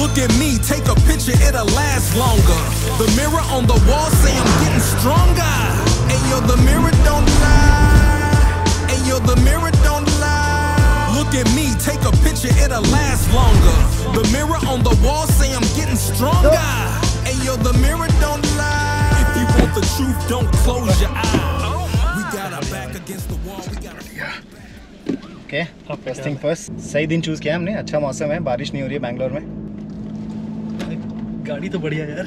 Look at me, take a picture, it'll last longer. The mirror on the wall say I'm getting stronger. Ayo, the mirror don't lie. Ayo, the mirror don't lie. Look at me, take a picture, it'll last longer. The mirror on the wall say I'm getting stronger. Ayo, the mirror don't lie. If you want the truth, don't close your eyes. We got our back against the wall. We got okay, first thing first, सही दिन choose किया हमने. अच्छा मौसम है, बारिश नहीं हो रही है बैंगलोर में. गाड़ी तो बढ़िया यार.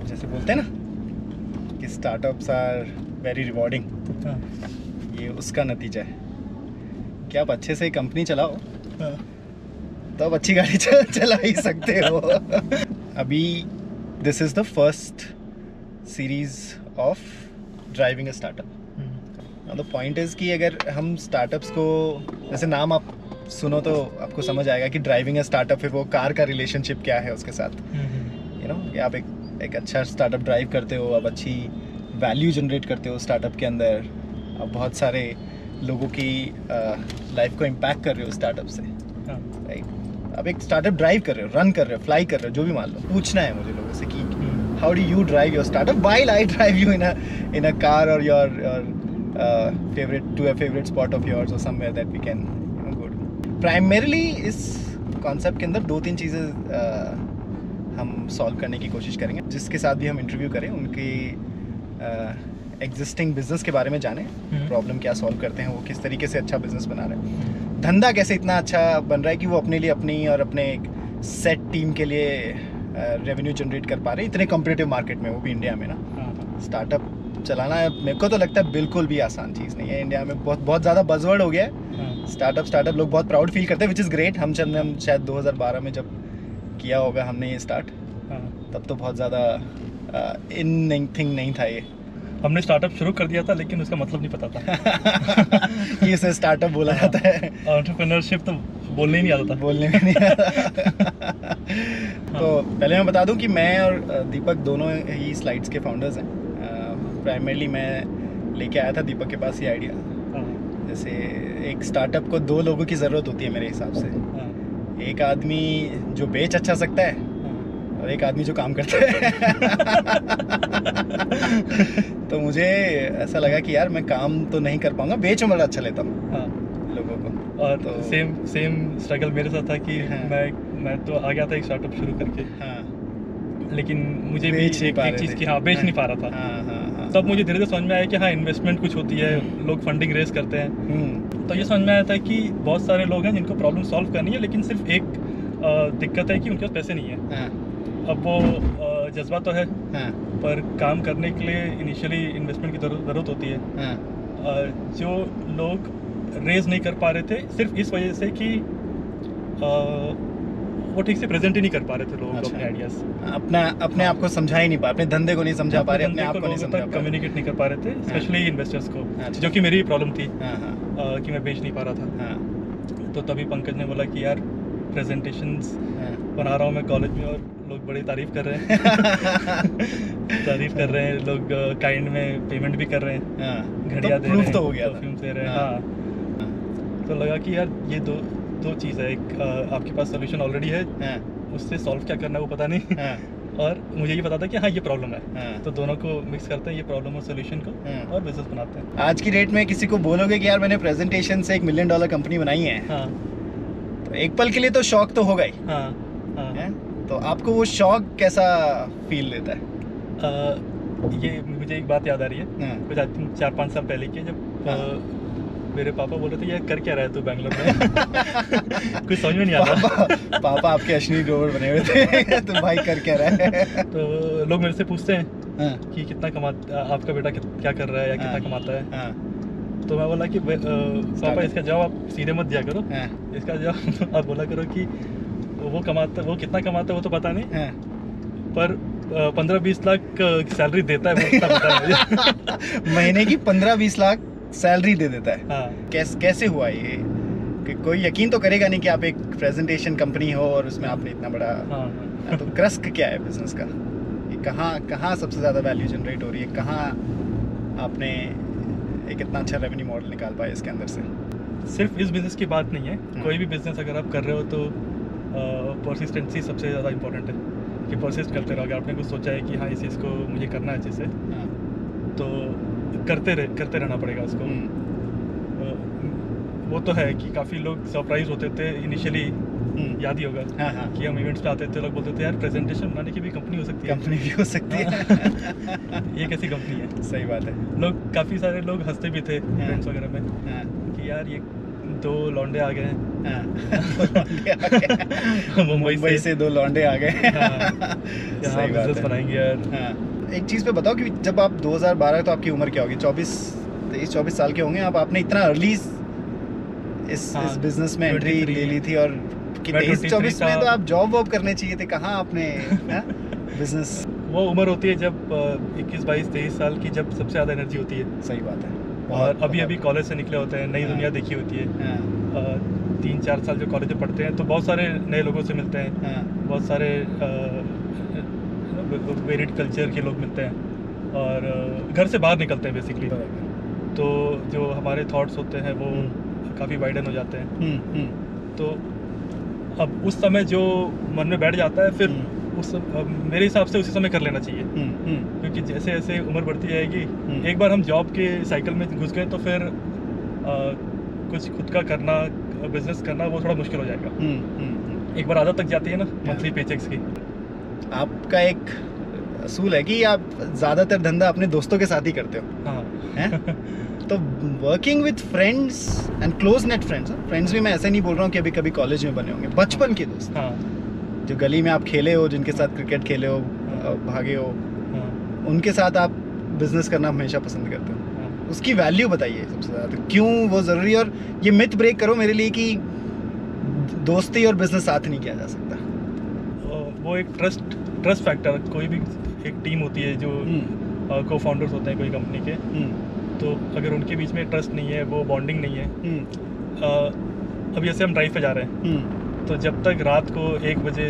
जैसे बोलते हैं ना कि स्टार्टअप्स आर वेरी रिवॉर्डिंग, ये उसका नतीजा है कि आप अच्छे से कंपनी चलाओ तो आप अच्छी गाड़ी चला ही सकते हो. अभी this is the first series of driving a startup. The point is कि अगर हम स्टार्टअप्स को, जैसे नाम आप सुनो तो आपको समझ आएगा कि ड्राइविंग अ स्टार्टअप, फिर वो कार का रिलेशनशिप क्या है उसके साथ. यू नो कि आप एक अच्छा स्टार्टअप ड्राइव करते हो, आप अच्छी वैल्यू जनरेट करते हो स्टार्टअप के अंदर, आप बहुत सारे लोगों की लाइफ को इम्पैक्ट कर रहे हो स्टार्टअप से. राइट, आप एक स्टार्टअप ड्राइव कर रहे हो, रन कर रहे हो, फ्लाई कर रहे हो, जो भी मान लो. पूछना है मुझे लोगों से कि how do you drive your startup while I drive you in a car और your favorite spot of yours or somewhere that we can go to. Primarily इस कॉन्सेप्ट के अंदर 2-3 चीज़ें हम सॉल्व करने की कोशिश करेंगे. जिसके साथ भी हम इंटरव्यू करें उनकी एग्जिस्टिंग बिजनेस के बारे में जानें, प्रॉब्लम क्या सॉल्व करते हैं, वो किस तरीके से अच्छा बिजनेस बना रहे हैं, धंधा कैसे इतना अच्छा बन रहा है कि वो अपने लिए, अपनी और अपने एक सेट टीम के लिए रेवेन्यू जनरेट कर पा रहे हैं इतने कॉम्पिटिटिव मार्केट में, वो भी इंडिया में ना. स्टार्टअप चलाना मेरे को तो लगता है बिल्कुल भी आसान चीज़ नहीं है. इंडिया में बहुत ज़्यादा बज़वर्ड हो गया है स्टार्टअप. लोग बहुत प्राउड फील करते हैं, विच इज़ ग्रेट. हम शायद 2012 में जब किया होगा हमने ये स्टार्ट, तब तो बहुत ज़्यादा इन थिंग नहीं था ये. हमने स्टार्टअप शुरू कर दिया था लेकिन उसका मतलब नहीं पता था कि इसे स्टार्टअप बोला जाता है. एंटरप्रेन्योरशिप तो बोलने ही नहीं आता था. बोलने में नहीं आता. तो पहले मैं बता दूं कि मैं और दीपक दोनों ही स्लाइड्स के फाउंडर्स हैं. प्राइमरली मैं लेके आया था दीपक के पास ये आइडिया. जैसे एक स्टार्टअप को 2 लोगों की ज़रूरत होती है मेरे हिसाब से. एक आदमी जो बेच अच्छा सकता है और एक आदमी जो काम करता है. तो मुझे ऐसा लगा कि यार मैं काम तो नहीं कर पाऊंगा, बेच में बड़ा अच्छा लेता हूँ लोगों को. और तो सेम स्ट्रगल मेरे साथ था कि मैं तो आ गया था एक स्टार्टअप शुरू करके, लेकिन मुझे भी एक चीज़ की बेच नहीं पा रहा था. तब मुझे धीरे धीरे समझ में आया कि इन्वेस्टमेंट कुछ होती है, लोग फंडिंग रेज करते हैं. तो ये समझ में आया था कि बहुत सारे लोग हैं जिनको प्रॉब्लम सॉल्व करनी है, लेकिन सिर्फ एक दिक्कत है कि उनके पास पैसे नहीं है. अब वो जज्बा तो है, पर काम करने के लिए इनिशियली इन्वेस्टमेंट की ज़रूरत होती है. जो लोग रेज नहीं कर पा रहे थे सिर्फ इस वजह से कि वो ठीक से प्रेजेंट ही नहीं कर पा रहे थे लोगों को अपने आइडियाज. अपने आप को समझा ही नहीं पा, अपने धंधे को नहीं समझा पा रहे, अपने आप को नहीं समझा पा रहे, कम्युनिकेट नहीं कर पा रहे थे, स्पेशली इन्वेस्टर्स को, जो कि मेरी प्रॉब्लम थी कि मैं बेच नहीं पा रहा था. तो तभी पंकज ने बोला कि यार प्रेजेंटेशंस बना रहा हूँ मैं कॉलेज में और लोग बड़ी तारीफ कर रहे हैं. तारीफ कर रहे हैं लोग, काइंड में पेमेंट भी कर रहे हैं, घड़ियाँ दे रहे हैं, परफ्यूम दे रहे हैं. तो लगा कि यार ये दो चीज़ है. एक आपके पास सोल्यूशन ऑलरेडी है, उससे सॉल्व क्या करना है वो पता नहीं, और मुझे ये पता था कि ये प्रॉब्लम है. तो दोनों को मिक्स करते हैं, ये प्रॉब्लम और सोल्यूशन को, और बिजनेस बनाते हैं. आज की डेट में किसी को बोलोगे कि यार मैंने प्रेजेंटेशन से $1 मिलियन कंपनी बनाई है, तो एक पल के लिए तो शौक तो होगा ही. तो आपको वो शौक कैसा फील देता है? ये मुझे एक बात याद आ रही है, कुछ आज 4-5 साल पहले की, जब मेरे पापा बोल रहे थे यार कर क्या रहा है तू बैंगलोर में. कुछ समझ में नहीं आता. पापा आपके अश्विनी ग्रोवर बने हुए थे. तो भाई कर क्या रहा है? तो लोग मेरे से पूछते हैं कि कितना कमाता आपका बेटा, क्या कर रहा है या कितना कमाता है. तो मैं बोला कि पापा इसका जवाब आप सीधे मत दिया करो. इसका जवाब आप बोला करो कि वो कितना कमाता है वो तो पता नहीं, पर 15-20 लाख सैलरी देता है वो कितना पता है मुझे. महीने की 15-20 लाख सैलरी दे देता है. कैसे हुआ ये? कि कोई यकीन तो करेगा नहीं कि आप एक प्रेजेंटेशन कंपनी हो और उसमें आपने इतना बड़ा. तो क्रस्क क्या है बिजनेस का? ये कहाँ सबसे ज़्यादा वैल्यू जनरेट हो रही है? कहाँ आपने एक इतना अच्छा रेवेन्यू मॉडल निकाल पाया इसके अंदर से? सिर्फ इस बिज़नेस की बात नहीं है, कोई भी बिज़नेस अगर आप कर रहे हो तो परसिस्टेंसी सबसे ज़्यादा इम्पोर्टेंट है कि परसिस्ट करते रहो। अगर आपने कुछ सोचा है कि हाँ इस चीज़ को मुझे करना है अच्छे से, तो करते रहना पड़ेगा उसको। वो तो है कि काफ़ी लोग सरप्राइज होते थे इनिशियली, याद ही होगा कि हम इवेंट्स पे आते थे, लोग बोलते थे यार प्रेजेंटेशन बनाने की भी कंपनी हो सकती है। कंपनी भी हो सकती है। ये कैसी कंपनी है? सही बात है। लोग काफ़ी सारे लोग हंसते भी थे इवेंट्स वगैरह में कि यार ये 2 लौंडे आ गए हैं। मुंबई से 2 लौंडे आ गए। सही बात है। बनाएंगे यार। एक चीज़ पे बताओ कि जब आप 2012, तो आपकी उम्र क्या होगी? 23-24 साल के होंगे आप। आपने इतना अर्ली इस बिजनेस में एंट्री ले ली थी, और 23-24 में तो आप जॉब वॉब करने चाहिए थे। कहाँ आपने बिजनेस? वो उम्र होती है जब 21-22-23 साल की, जब सबसे ज़्यादा एनर्जी होती है। सही बात है। और अभी कॉलेज से निकले होते हैं, नई दुनिया देखी होती है। 3-4 साल जो कॉलेज में पढ़ते हैं तो बहुत सारे नए लोगों से मिलते हैं, बहुत सारे वेरिड कल्चर के लोग मिलते हैं, और घर से बाहर निकलते हैं बेसिकली। तो जो हमारे थॉट्स होते हैं वो काफ़ी वाइडन हो जाते हैं। तो अब उस समय जो मन में बैठ जाता है, फिर मेरे हिसाब से उसी समय कर लेना चाहिए। क्योंकि जैसे जैसे उम्र बढ़ती जाएगी, एक बार हम जॉब के साइकिल में घुस गए तो फिर कुछ खुद का करना, बिजनेस करना, वो थोड़ा मुश्किल हो जाएगा। एक बार आदत तक जाती है ना मंथली पेचेक्स की। आपका एक असूल है कि आप ज़्यादातर धंधा अपने दोस्तों के साथ ही करते हो। हाँ। तो working with friends and close net friends भी मैं ऐसे नहीं बोल रहा हूँ कि अभी कभी कॉलेज में बने होंगे, बचपन के दोस्त जो गली में आप खेले हो, जिनके साथ क्रिकेट खेले हो, भागे हो, उनके साथ आप बिजनेस करना हमेशा पसंद करते हो। उसकी वैल्यू बताइए सबसे ज़्यादा, क्यों वो ज़रूरी, और ये मिथ ब्रेक करो मेरे लिए कि दोस्ती और बिजनेस साथ नहीं किया जा सकता। वो एक ट्रस्ट फैक्टर, कोई भी एक टीम होती है जो को फाउंडर्स होते हैं कोई कंपनी के, तो अगर उनके बीच में ट्रस्ट नहीं है, वो बॉन्डिंग नहीं है। अब जैसे हम ड्राइव पे जा रहे हैं, तो जब तक रात को 1 बजे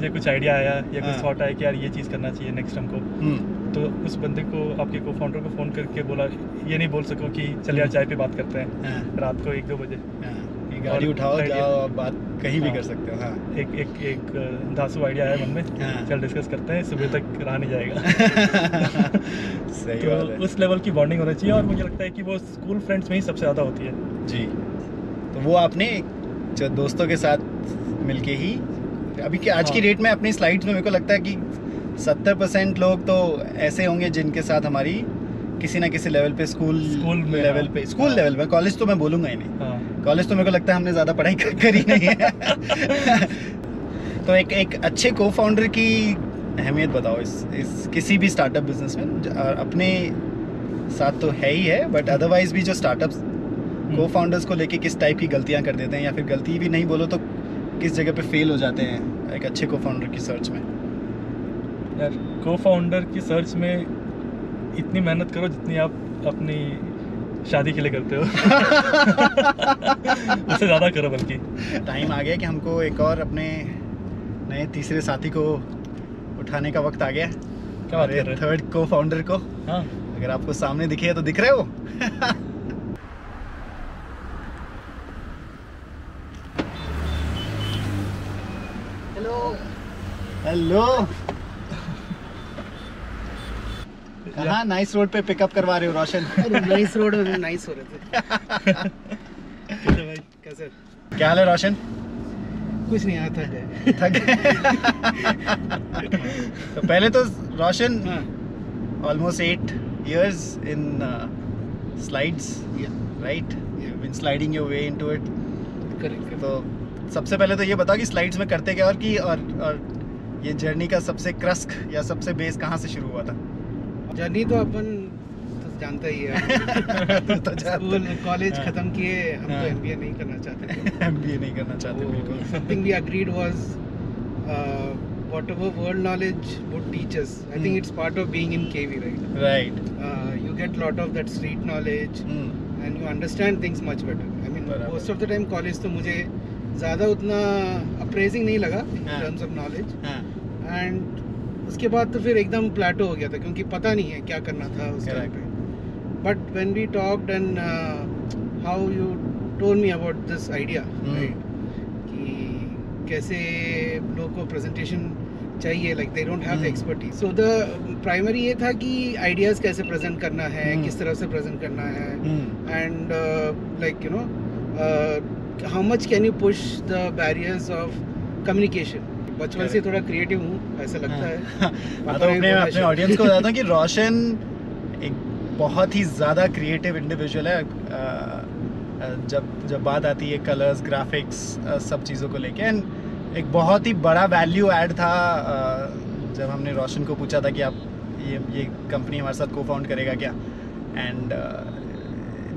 कुछ आइडिया आया या कुछ थॉट आया कि यार ये चीज़ करना चाहिए नेक्स्ट हमको, तो उस बंदे को, आपके को फाउंडर को फ़ोन करके बोला, ये नहीं बोल सको कि चल यार चाय पे बात करते हैं रात को 1-2 बजे। गाड़ी उठाओ, जाओ, आप बात कहीं भी कर सकते हो। एक धांसू आइडिया है मन में, चल डिस्कस करते हैं, सुबह तक रहा नहीं जाएगा। सही तो बात है। उस लेवल की बॉन्डिंग होनी चाहिए, और मुझे लगता है कि वो स्कूल फ्रेंड्स में ही सबसे ज़्यादा होती है। जी। तो वो आपने जो दोस्तों के साथ मिलके ही, अभी के आज की डेट में अपनी स्लाइड्स में मेरे को लगता है कि 70% लोग तो ऐसे होंगे जिनके साथ हमारी किसी ना किसी लेवल पे स्कूल लेवल पे, कॉलेज तो मैं बोलूँगा ही नहीं, कॉलेज तो मेरे को लगता है हमने ज़्यादा पढ़ाई करी नहीं है। तो एक अच्छे को फाउंडर की अहमियत बताओ इस किसी भी स्टार्टअप बिजनेस में। अपने साथ तो है ही है, बट अदरवाइज भी जो स्टार्टअप्स को फाउंडर्स को लेके किस टाइप की गलतियां कर देते हैं, या फिर गलती भी नहीं बोलो तो किस जगह पे फेल हो जाते हैं एक अच्छे को फाउंडर की सर्च में। यार को फाउंडर की सर्च में इतनी मेहनत करो जितनी आप अपनी शादी के लिए करते हो। उससे ज़्यादा करो। बल्कि टाइम आ गया कि हमको एक और अपने नए तीसरे साथी को उठाने का वक्त आ गया। क्या बात कर रहे हैं? थर्ड को फाउंडर को। हाँ, अगर आपको सामने दिखे तो दिख रहे हो। हेलो। कहाँ नाइस रोड पे पिकअप करवा रहे हो रोशन? नाइस रोड में नाइस हो रहे थे। कैसे भाई? कैसे? क्या हाल है रोशन? कुछ नहीं आता है। थक तो पहले तो रोशन almost 8 years in slides, right? You've been sliding your way into it. Correct. तो सबसे पहले तो ये बताओ कि स्लाइड्स में करते क्या, और ये जर्नी का सबसे क्रस्क या सबसे बेस कहाँ से शुरू हुआ था? जर्नी तो अपन तो जानता ही है। तो स्कूल कॉलेज खत्म किए, हम तो एमबीए नहीं करना चाहते थे। एमबीए नहीं करना चाहते, बिल्कुल। Something we agreed was whatever world knowledge would teach us. I think it's part of being in KV, right? Right. You get lot of that street knowledge and you understand things much better. I mean, most of the time college तो मुझे ज़्यादा उतना appraising नहीं लगा in terms of knowledge. And उसके बाद तो फिर एकदम प्लेटो हो गया था, क्योंकि पता नहीं है क्या करना था उस टाइम पे। but when we talked and how you told me about this idea, right, कि कैसे लोगों को presentation चाहिए, like they don't have the expertise. So the primary ये था कि ideas कैसे present करना है, किस तरह से present करना है, and like you know how much can you push the barriers of communication. बचपन से थोड़ा क्रिएटिव हूँ ऐसा लगता है. तो अपने ऑडियंस को बताता हूँ कि रोशन एक बहुत ही ज़्यादा क्रिएटिव इंडिविजुअल है जब बात आती है कलर्स, ग्राफिक्स, सब चीज़ों को लेके. एंड एक बहुत ही बड़ा वैल्यू ऐड था जब हमने रोशन को पूछा था कि आप ये कंपनी हमारे साथ को फाउंड करेगा क्या. एंड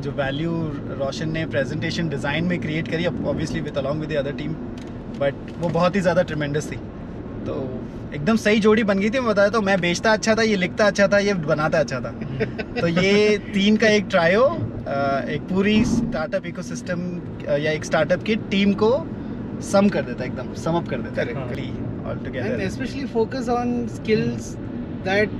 जो वैल्यू रोशन ने प्रेजेंटेशन डिज़ाइन में क्रिएट करी, obviously with along with the other team, but वो बहुत ही ज़्यादा ट्रिमेंडस थी. तो एकदम सही जोड़ी बन गई थी. मैं बताया तो मैं बेचता अच्छा था, ये लिखता अच्छा था, ये बनाता अच्छा था. तो ये तीन का एक ट्रायो एक पूरी स्टार्टअप इकोसिस्टम या एक स्टार्टअप की टीम को सम कर देता है, एकदम सम अप कर देता है all together. And specially focus on skills that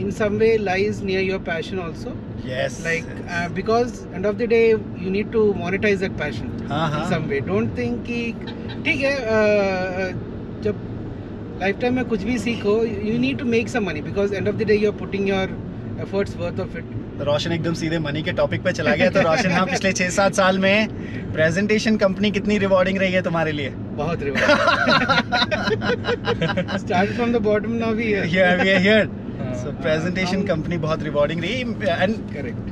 in some way lies near your passion also. Yes, like yes. Because end of the day you need to monetize that passion in some way. Don't think कि ठीक है जब lifetime में कुछ भी सीखो you need to make some money because end of the day you are putting your efforts worth of it. रोशन एकदम सीधे मनी के टॉपिक पे चला गया. तो रोशन, हाँ, पिछले 6-7 साल में प्रेजेंटेशन कंपनी कितनी रिवॉर्डिंग रही है तुम्हारे लिए? बहुत rewarding. Start from the bottom, now we are here. So presentation company बहुत रिवॉर्डिंग रही. एंड करेक्ट,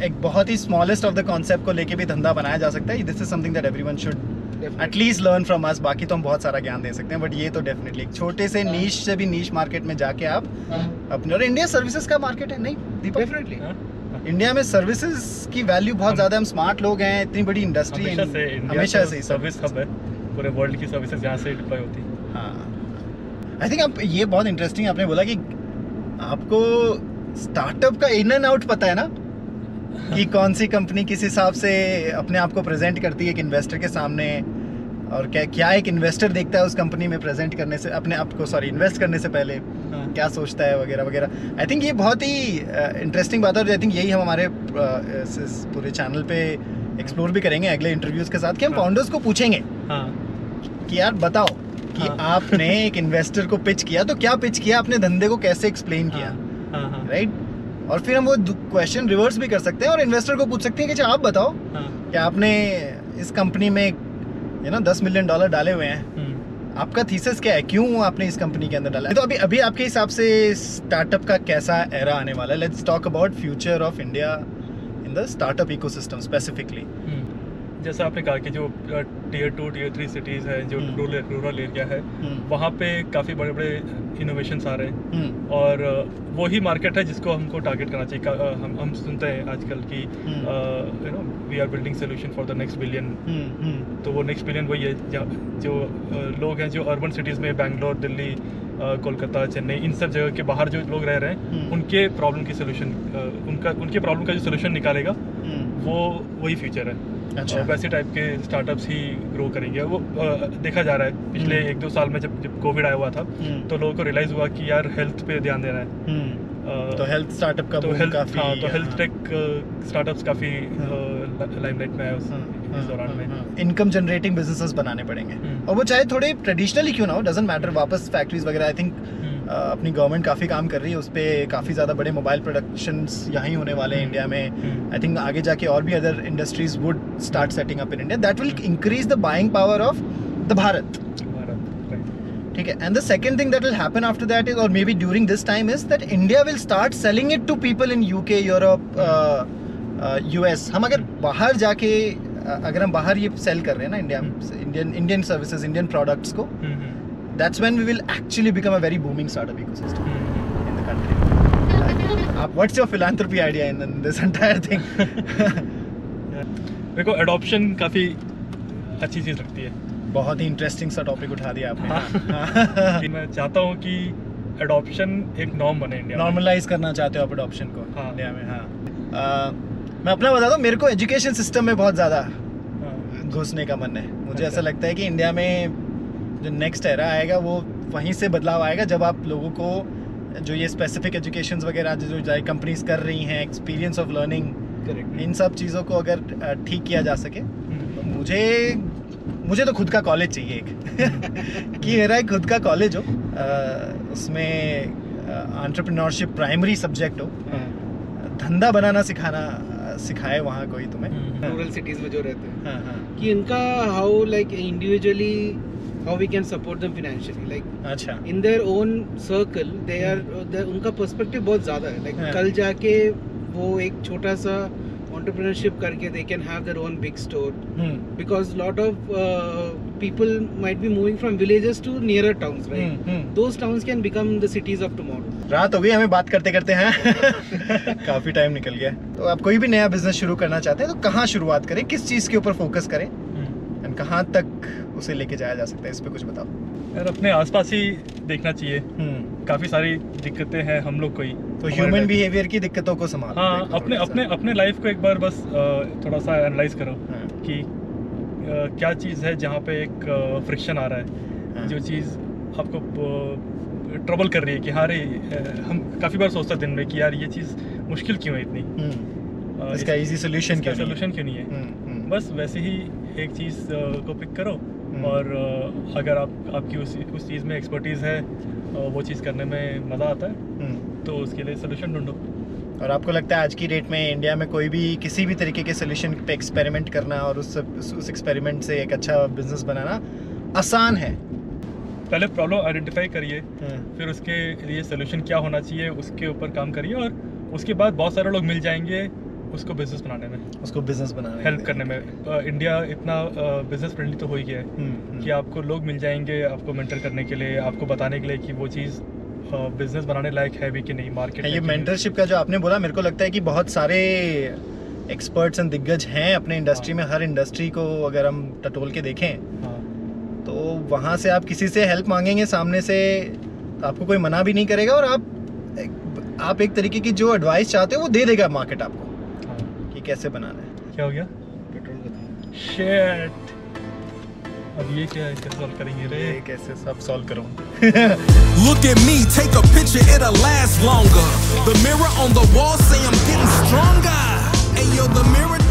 एक बहुत ही स्मॉलेस्ट ऑफ द कॉन्सेप्ट को लेके भी धंधा बनाया जा सकता है. This is something that everyone should at least learn from us. बाकी तो हम बहुत सारा ज्ञान दे सकते हैं, बट ये तो डेफिनेटली एक छोटे से नीश से भी नीश मार्केट में जाके आप अपने, और इंडिया सर्विसेज का मार्केट है. नहीं दीपक, डेफिनेटली इंडिया में सर्विसेज की वैल्यू बहुत ज़्यादा. हम स्मार्ट लोग हैं, इतनी बड़ी इंडस्ट्री है, हमेशा से सर्विस हब है. पूरे वर्ल्ड की सर्विसेज यहाँ से डिप्लॉय होती है. हाँ, आई थिंक आप ये बहुत इंटरेस्टिंग आपने बोला कि आपको स्टार्टअप का इन एंड आउट पता है ना, कि कौन सी कंपनी किस हिसाब से अपने आप को प्रेजेंट करती है एक इन्वेस्टर के सामने, और क्या एक इन्वेस्टर देखता है उस कंपनी में प्रेजेंट करने से, अपने आप को इन्वेस्ट करने से पहले क्या सोचता है वगैरह वगैरह. आई थिंक ये बहुत ही इंटरेस्टिंग बात है, और आई थिंक यही हम हमारे पूरे चैनल पे एक्सप्लोर भी करेंगे अगले इंटरव्यूज के साथ, कि हम फाउंडर्स को पूछेंगे कि यार बताओ कि आपने एक इन्वेस्टर को पिच किया तो क्या पिच किया, अपने धंधे को कैसे एक्सप्लेन किया, राइट. और फिर हम वो क्वेश्चन रिवर्स भी कर सकते हैं और इन्वेस्टर को पूछ सकते हैं कि आप बताओ कि आपने इस कंपनी में $10 मिलियन डाले हुए हैं, आपका थीसिस क्या है, क्यों आपने इस कंपनी के अंदर डाला है. तो अभी आपके हिसाब से स्टार्टअप का कैसा एरा आने वाला है? Let's talk about future of India in the startup ecosystem specifically. जैसा आपने कहा कि जो टियर 2 टियर 3 सिटीज़ हैं, जो रूरल एरिया है, वहाँ पे काफ़ी बड़े बड़े इनोवेशंस आ रहे हैं, और वही मार्केट है जिसको हमको टारगेट करना चाहिए. हम सुनते हैं आजकल कि we are building solution for the next billion. तो वो नेक्स्ट बिलियन वही है जो लोग हैं जो अर्बन सिटीज़ में, बैंगलोर, दिल्ली, कोलकाता, चेन्नई, इन सब जगह के बाहर जो लोग रह रहे हैं, उनके प्रॉब्लम की सोल्यूशन, उनके प्रॉब्लम का जो सोल्यूशन निकालेगा वो वही फ्यूचर है. अच्छा. वैसे टाइप के स्टार्टअप्स ही ग्रो करेंगे. वो देखा जा रहा है पिछले 1-2 साल में, जब कोविड आया हुआ था, तो लोगो को रियलाइज हुआ कि यार हेल्थ पे ध्यान देना है. तो हेल्थ स्टार्टअप का तो हेल्थ टेक स्टार्टअप्स काफ़ी लाइमलाइट में है इस दौरान में. इनकम जनरेटिंग बिजनेसेस बनाने पड़ेंगे, और वो चाहे थोड़े ट्रेडिशनली क्यों ना हो, डजंट मैटर. वापस फैक्ट्रीज वगैरह, आई थिंक अपनी गवर्नमेंट काफ़ी काम कर रही है उस पर. काफ़ी ज़्यादा बड़े मोबाइल प्रोडक्शंस यहाँ होने वाले हैं इंडिया में. आई थिंक आगे जाके और भी other industries would start setting up in India. That will increase the buying power of the Bharat. ठीक है. And the second thing that will happen after that is, or maybe during this time, is that India will start selling it to people in UK, Europe, US. हम अगर बाहर जाके, अगर हम बाहर ये सेल कर रहे हैं ना इंडियन सर्विसेज, इंडियन प्रोडक्ट्स को, that's when we will actually become a very booming startup ecosystem in the country. What's your philanthropy idea in this entire thing? मेरे को एडॉप्शन काफ़ी अच्छी चीज़ लगती है. बहुत ही इंटरेस्टिंग सा टॉपिक उठा दिया आपने. मैं चाहता हूँ कि एडॉप्शन एक नॉर्म बने इंडिया में. नॉर्मलाइज करना चाहते हो आप एडॉप्शन को इंडिया में? हाँ. मैं अपना बताता हूँ, मेरे को एजुकेशन सिस्टम में बहुत ज़्यादा घुसने का मन है. मुझे ऐसा लगता है कि इंडिया में जो नेक्स्ट एरा आएगा वो वहीं से बदलाव आएगा, जब आप लोगों को जो ये स्पेसिफिक एजुकेशंस वगैरह जो कंपनीज कर रही हैं, एक्सपीरियंस ऑफ लर्निंग, इन सब चीज़ों को अगर ठीक किया जा सके तो मुझे तो खुद का कॉलेज चाहिए एक कि मेरा एक खुद का कॉलेज हो, उसमें एंटरप्रेन्योरशिप प्राइमरी सब्जेक्ट हो, धंधा बनाना सिखाए वहाँ कोई तुम्हें रूरल सिटीज में जो रहते हैं, कि इनका how like individually how we can support them financially, like अच्छा in their own circle they are उनका पर्सपेक्टिव बहुत ज़्यादा है, like कल जाके वो एक छोटा सा entrepreneurship करके they can have their own big store, because lot of people might be moving from villages to nearer towns, right? Those towns can become the cities of tomorrow. रात हो गई हमें बात करते करते हैं काफ़ी टाइम निकल गया। तो आप कोई भी नया बिजनेस शुरू करना चाहते हैं तो कहाँ शुरुआत करें, किस चीज़ के ऊपर फोकस करें, एंड कहाँ तक उसे लेके जाया जा सकता है, इस पे कुछ बताओ यार। अपने आसपास ही देखना चाहिए, काफ़ी सारी दिक्कतें हैं हम लोग को ही, तो ह्यूमन बिहेवियर की दिक्कतों को संभालो। हाँ, अपने लाइफ को एक बार बस थोड़ा सा एनालाइज करो कि क्या चीज़ है जहाँ पे एक फ्रिक्शन आ रहा है, जो चीज़ आपको ट्रबल कर रही है कि हाँ रे, हम काफ़ी बार सोचते हैं दिन में कि यार ये चीज़ मुश्किल क्यों है इतनी, इसका इजी सोल्यूशन क्यों नहीं है। बस वैसे ही एक चीज़ को पिक करो, और अगर आपकी उस चीज़ में एक्सपर्टीज़ है, वो चीज़ करने में मज़ा आता है, तो उसके लिए सोल्यूशन ढूंढो। और आपको लगता है आज की डेट में इंडिया में कोई भी किसी भी तरीके के सोल्यूशन पे एक्सपेरिमेंट करना और उस एक्सपेरिमेंट से एक अच्छा बिजनेस बनाना आसान है? पहले प्रॉब्लम आइडेंटिफाई करिए, फिर उसके लिए सोल्यूशन क्या होना चाहिए उसके ऊपर काम करिए, और उसके बाद बहुत सारे लोग मिल जाएंगे उसको बिजनेस बनाने में, हेल्प करने में। इंडिया इतना बिजनेस फ्रेंडली तो हो ही गया है कि आपको लोग मिल जाएंगे आपको मेंटर करने के लिए, आपको बताने के लिए कि वो चीज़ बिजनेस बनाने लायक है भी कि नहीं, मार्केट। ये मेंटरशिप का जो आपने बोला, मेरे को लगता है कि बहुत सारे एक्सपर्ट्स एंड दिग्गज हैं अपने इंडस्ट्री में। हर इंडस्ट्री को अगर हम टटोल के देखें तो वहाँ से आप किसी से हेल्प मांगेंगे सामने से, तो आपको कोई मना भी नहीं करेगा, और आप एक तरीके की जो एडवाइस चाहते हो वो दे देगा मार्केट आपको कि कैसे बनाना है। क्या हो गया? पेट्रोल खत्म। शिट, अब ये क्या है, कैसे सॉल्व करेंगे रे? कैसे सब सॉल्व करूँ? Look at me, take a picture, it'll last longer. The mirror on the wall say I'm getting stronger. Hey yo, the mirror